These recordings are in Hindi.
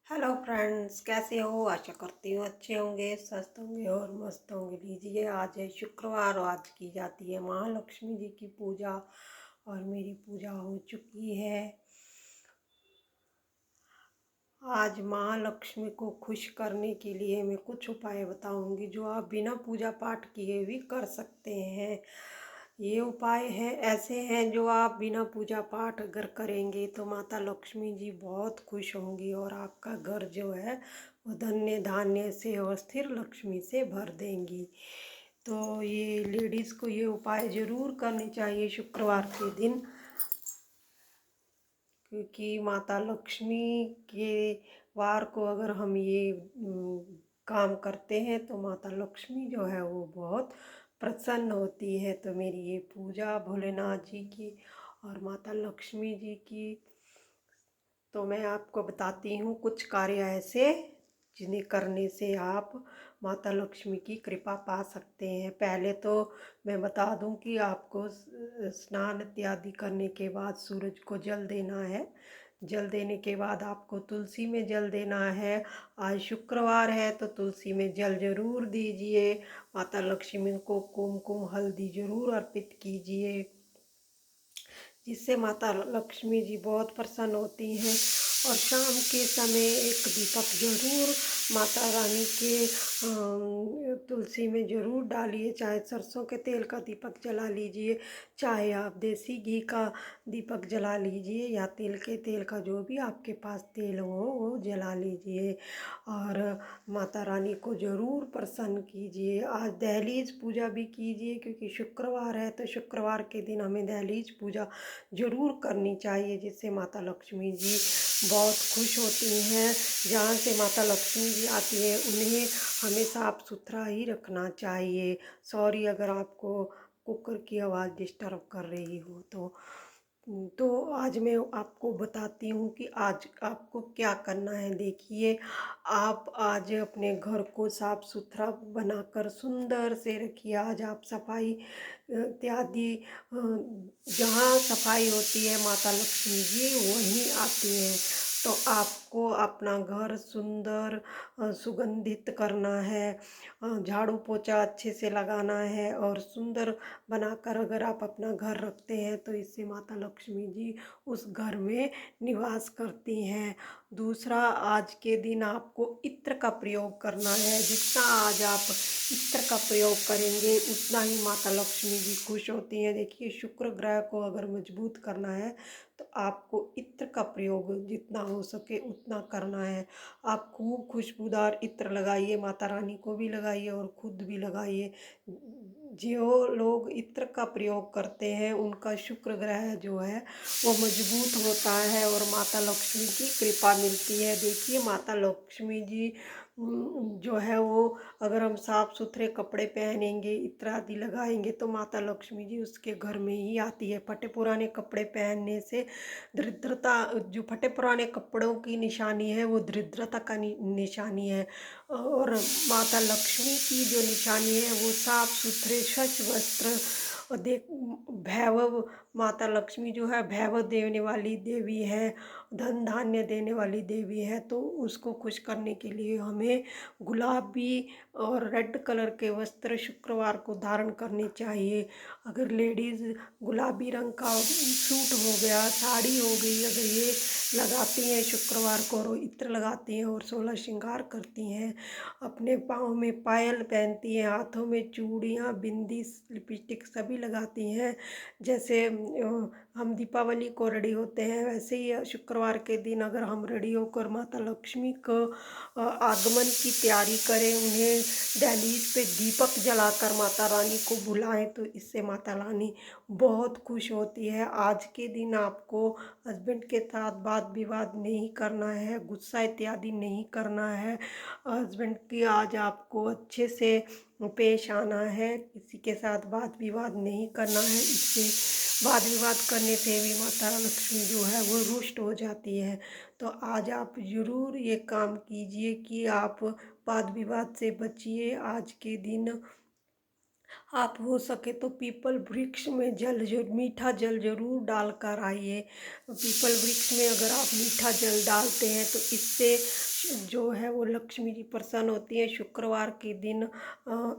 हेलो फ्रेंड्स, कैसे हो? आशा करती हूँ अच्छे होंगे, स्वस्थ होंगे और मस्त होंगे। लीजिए, आज है शुक्रवार और आज की जाती है महालक्ष्मी जी की पूजा और मेरी पूजा हो चुकी है। आज महालक्ष्मी को खुश करने के लिए मैं कुछ उपाय बताऊंगी जो आप बिना पूजा पाठ किए भी कर सकते हैं। ये उपाय हैं ऐसे हैं जो आप बिना पूजा पाठ अगर करेंगे तो माता लक्ष्मी जी बहुत खुश होंगी और आपका घर जो है वो धन्य धान्य से और स्थिर लक्ष्मी से भर देंगी। तो ये लेडीज़ को ये उपाय ज़रूर करने चाहिए शुक्रवार के दिन, क्योंकि माता लक्ष्मी के वार को अगर हम ये काम करते हैं तो माता लक्ष्मी जो है वो बहुत प्रसन्न होती है। तो मेरी ये पूजा भोलेनाथ जी की और माता लक्ष्मी जी की, तो मैं आपको बताती हूँ कुछ कार्य ऐसे जिन्हें करने से आप माता लक्ष्मी की कृपा पा सकते हैं। पहले तो मैं बता दूं कि आपको स्नान इत्यादि करने के बाद सूरज को जल देना है। जल देने के बाद आपको तुलसी में जल देना है। आज शुक्रवार है तो तुलसी में जल जरूर दीजिए। माता लक्ष्मी को कुमकुम हल्दी जरूर अर्पित कीजिए, जिससे माता लक्ष्मी जी बहुत प्रसन्न होती हैं। और शाम के समय एक दीपक जरूर माता रानी के तुलसी में जरूर डालिए। चाहे सरसों के तेल का दीपक जला लीजिए, चाहे आप देसी घी का दीपक जला लीजिए, या तिल के तेल का जो भी आपके पास तेल हो वो जला लीजिए और माता रानी को जरूर प्रसन्न कीजिए। आज दहलीज पूजा भी कीजिए, क्योंकि शुक्रवार है तो शुक्रवार के दिन हमें दहलीज पूजा जरूर करनी चाहिए, जिससे माता लक्ष्मी जी बहुत खुश होती हैं। जहाँ से माता लक्ष्मी जी आती है उन्हें हमें साफ सुथरा ही रखना चाहिए। सॉरी अगर आपको कुकर की आवाज़ डिस्टर्ब कर रही हो तो आज मैं आपको बताती हूँ कि आज आपको क्या करना है। देखिए, आप आज अपने घर को साफ सुथरा बनाकर सुंदर से रखिए। आज आप सफाई इत्यादि जहाँ सफाई होती है माता लक्ष्मी जी वहीं आती हैं। तो आपको अपना घर सुंदर सुगंधित करना है, झाड़ू पोछा अच्छे से लगाना है और सुंदर बनाकर अगर आप अपना घर रखते हैं तो इससे माता लक्ष्मी जी उस घर में निवास करती हैं। दूसरा, आज के दिन आपको इत्र का प्रयोग करना है। जितना आज आप इत्र का प्रयोग करेंगे उतना ही माता लक्ष्मी जी खुश होती हैं। देखिए, शुक्र ग्रह को अगर मजबूत करना है तो आपको इत्र का प्रयोग जितना हो सके उतना करना है। आप खूब खुशबूदार इत्र लगाइए, माता रानी को भी लगाइए और खुद भी लगाइए। जो लोग इत्र का प्रयोग करते हैं उनका शुक्र ग्रह जो है वो मजबूत होता है और माता लक्ष्मी की कृपा मिलती है। देखिए, माता लक्ष्मी जी जो है वो, अगर हम साफ सुथरे कपड़े पहनेंगे, इत्र आदि लगाएंगे तो माता लक्ष्मी जी उसके घर में ही आती है। फटे पुराने कपड़े पहनने से दरिद्रता, जो फटे पुराने कपड़ों की निशानी है वो दरिद्रता का निशानी है। और माता लक्ष्मी की जो निशानी है वो साफ सुथरे स्वच्छ वस्त्र। और देख, भैरव माता लक्ष्मी जो है भैरव देने वाली देवी है, धन धान्य देने वाली देवी है। तो उसको खुश करने के लिए हमें गुलाबी और रेड कलर के वस्त्र शुक्रवार को धारण करने चाहिए। अगर लेडीज़ गुलाबी रंग का सूट हो गया, साड़ी हो गई, अगर ये लगाती हैं शुक्रवार को और इत्र लगाती हैं और 16 श्रृंगार करती हैं, अपने पाँव में पायल पहनती हैं, हाथों में चूड़ियाँ, बिंदी, लिपस्टिक सभी लगाती हैं। जैसे हम दीपावली को रेडी होते हैं वैसे ही शुक्रवार के दिन अगर हम रेडी होकर माता लक्ष्मी को आगमन की तैयारी करें, उन्हें दहलीज पे दीपक जलाकर माता रानी को बुलाएं तो इससे माता रानी बहुत खुश होती है। आज के दिन आपको हस्बैंड के साथ वाद विवाद नहीं करना है, गुस्सा इत्यादि नहीं करना है। हस्बैंड की आज आपको अच्छे से पेश आना है, किसी के साथ वाद विवाद नहीं करना है। इससे वाद विवाद करने से भी माता लक्ष्मी जो है वो रुष्ट हो जाती है। तो आज आप ज़रूर ये काम कीजिए कि आप वाद विवाद से बचिए। आज के दिन आप हो सके तो पीपल वृक्ष में मीठा जल जरूर डालकर आइए। पीपल वृक्ष में अगर आप मीठा जल डालते हैं तो इससे जो है वो लक्ष्मी जी प्रसन्न होती है। शुक्रवार के दिन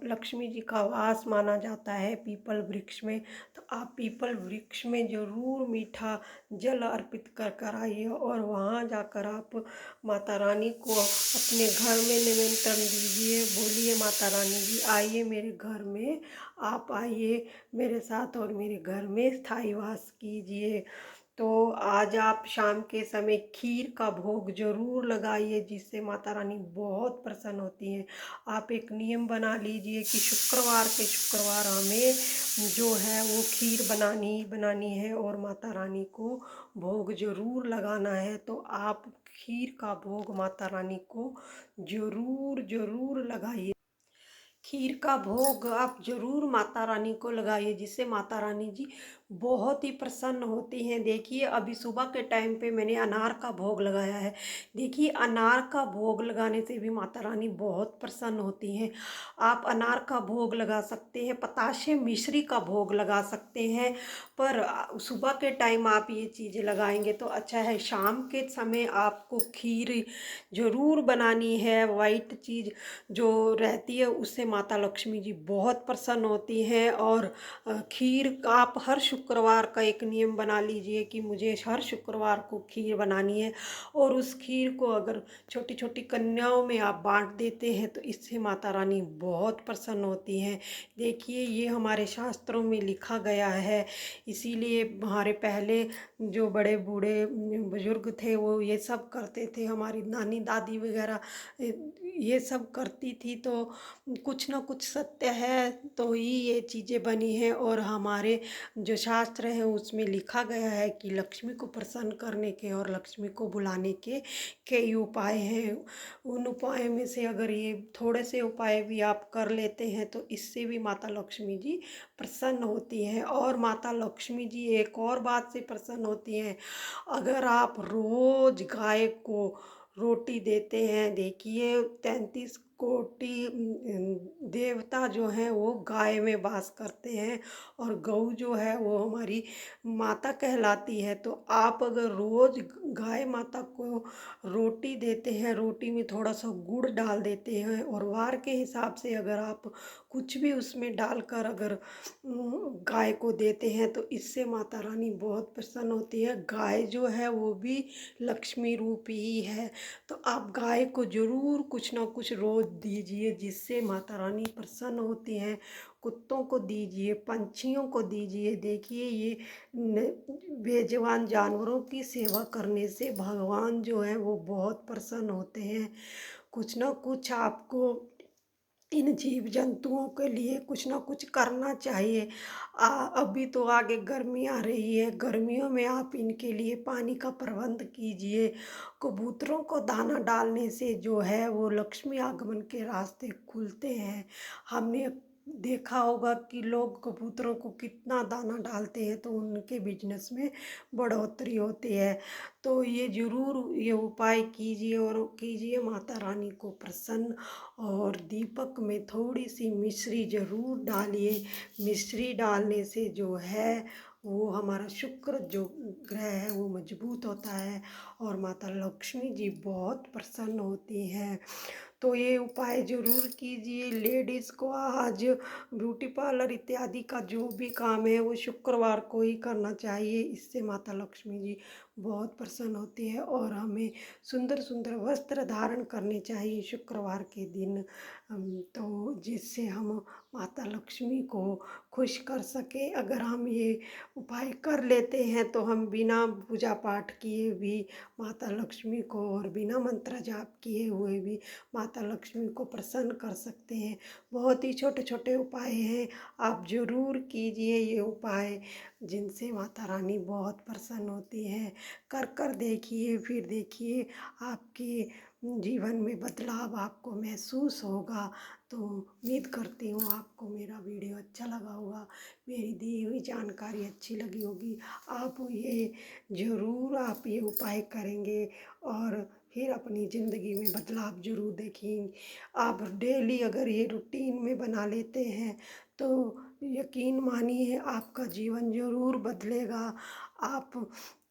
लक्ष्मी जी का वास माना जाता है पीपल वृक्ष में। तो आप पीपल वृक्ष में जरूर मीठा जल अर्पित कर कर आइए और वहाँ जाकर आप माता रानी को अपने घर में निमंत्रण दीजिए। बोलिए माता रानी जी आइए मेरे घर में, आप आइए मेरे साथ और मेरे घर में स्थायी वास कीजिए। तो आज आप शाम के समय खीर का भोग जरूर लगाइए, जिससे माता रानी बहुत प्रसन्न होती हैं। आप एक नियम बना लीजिए कि शुक्रवार के शुक्रवार हमें जो है वो खीर बनानी ही बनानी है और माता रानी को भोग जरूर लगाना है। तो आप खीर का भोग माता रानी को जरूर जरूर लगाइए। खीर का भोग आप जरूर माता रानी को लगाइए, जिससे माता रानी जी बहुत ही प्रसन्न होती हैं। देखिए अभी सुबह के टाइम पे मैंने अनार का भोग लगाया है। देखिए अनार का भोग लगाने से भी माता रानी बहुत प्रसन्न होती हैं। आप अनार का भोग लगा सकते हैं, पताशे मिश्री का भोग लगा सकते हैं, पर सुबह के टाइम आप ये चीज़ें लगाएंगे तो अच्छा है। शाम के समय आपको खीर जरूर बनानी है। वाइट चीज़ जो रहती है उससे माता लक्ष्मी जी बहुत प्रसन्न होती हैं। और खीर आप हर शुक्रवार का एक नियम बना लीजिए कि मुझे हर शुक्रवार को खीर बनानी है, और उस खीर को अगर छोटी छोटी कन्याओं में आप बांट देते हैं तो इससे माता रानी बहुत प्रसन्न होती हैं। देखिए ये हमारे शास्त्रों में लिखा गया है, इसीलिए हमारे पहले जो बड़े बूढ़े बुजुर्ग थे वो ये सब करते थे। हमारी नानी दादी वगैरह ये सब करती थी। तो कुछ ना कुछ सत्य है तो ही ये चीज़ें बनी हैं। और हमारे जो शास्त्र हैं उसमें लिखा गया है कि लक्ष्मी को प्रसन्न करने के और लक्ष्मी को बुलाने के कई उपाय हैं। उन उपायों में से अगर ये थोड़े से उपाय भी आप कर लेते हैं तो इससे भी माता लक्ष्मी जी प्रसन्न होती हैं। और माता लक्ष्मी जी एक और बात से प्रसन्न होती हैं, अगर आप रोज गाय को रोटी देते हैं। देखिए 33 कोटि देवता जो हैं वो गाय में वास करते हैं, और गौ जो है वो हमारी माता कहलाती है। तो आप अगर रोज गाय माता को रोटी देते हैं, रोटी में थोड़ा सा गुड़ डाल देते हैं, और वार के हिसाब से अगर आप कुछ भी उसमें डालकर अगर गाय को देते हैं तो इससे माता रानी बहुत प्रसन्न होती है। गाय जो है वो भी लक्ष्मी रूप ही है। तो आप गाय को जरूर कुछ ना कुछ रोज दीजिए, जिससे माता रानी प्रसन्न होती हैं। कुत्तों को दीजिए, पंछियों को दीजिए। देखिए ये बेजुबान जानवरों की सेवा करने से भगवान जो है वो बहुत प्रसन्न होते हैं। कुछ ना कुछ आपको इन जीव जंतुओं के लिए कुछ ना कुछ करना चाहिए। अभी तो आगे गर्मी आ रही है, गर्मियों में आप इनके लिए पानी का प्रबंध कीजिए। कबूतरों को दाना डालने से जो है वो लक्ष्मी आगमन के रास्ते खुलते हैं। हमने देखा होगा कि लोग कबूतरों को कितना दाना डालते हैं तो उनके बिजनेस में बढ़ोतरी होती है। तो ये जरूर ये उपाय कीजिए और कीजिए माता रानी को प्रसन्न। और दीपक में थोड़ी सी मिश्री जरूर डालिए। मिश्री डालने से जो है वो हमारा शुक्र जो ग्रह है वो मजबूत होता है और माता लक्ष्मी जी बहुत प्रसन्न होती हैं। तो ये उपाय जरूर कीजिए। लेडीज़ को आज ब्यूटी पार्लर इत्यादि का जो भी काम है वो शुक्रवार को ही करना चाहिए। इससे माता लक्ष्मी जी बहुत प्रसन्न होती है। और हमें सुंदर सुंदर वस्त्र धारण करने चाहिए शुक्रवार के दिन, तो जिससे हम माता लक्ष्मी को खुश कर सके। अगर हम ये उपाय कर लेते हैं तो हम बिना पूजा पाठ किए भी माता लक्ष्मी को और बिना मंत्र जाप किए हुए भी माता लक्ष्मी को प्रसन्न कर सकते हैं। बहुत ही छोटे छोटे उपाय हैं, आप जरूर कीजिए ये उपाय, जिनसे माता रानी बहुत प्रसन्न होती है। कर कर देखिए, फिर देखिए आपके जीवन में बदलाव आपको महसूस होगा। तो उम्मीद करती हूँ आपको मेरा वीडियो अच्छा लगा होगा, मेरी दी हुई जानकारी अच्छी लगी होगी। आप ये ज़रूर आप ये उपाय करेंगे और फिर अपनी ज़िंदगी में बदलाव ज़रूर देखेंगे। आप डेली अगर ये रूटीन में बना लेते हैं तो यकीन मानिए आपका जीवन ज़रूर बदलेगा। आप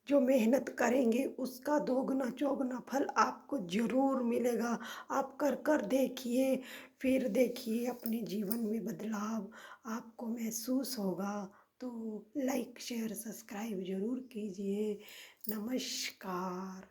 जो मेहनत करेंगे उसका दोगुना चौगुना फल आपको ज़रूर मिलेगा। आप कर कर देखिए, फिर देखिए अपने जीवन में बदलाव आपको महसूस होगा। तो लाइक शेयर सब्सक्राइब ज़रूर कीजिए। नमस्कार।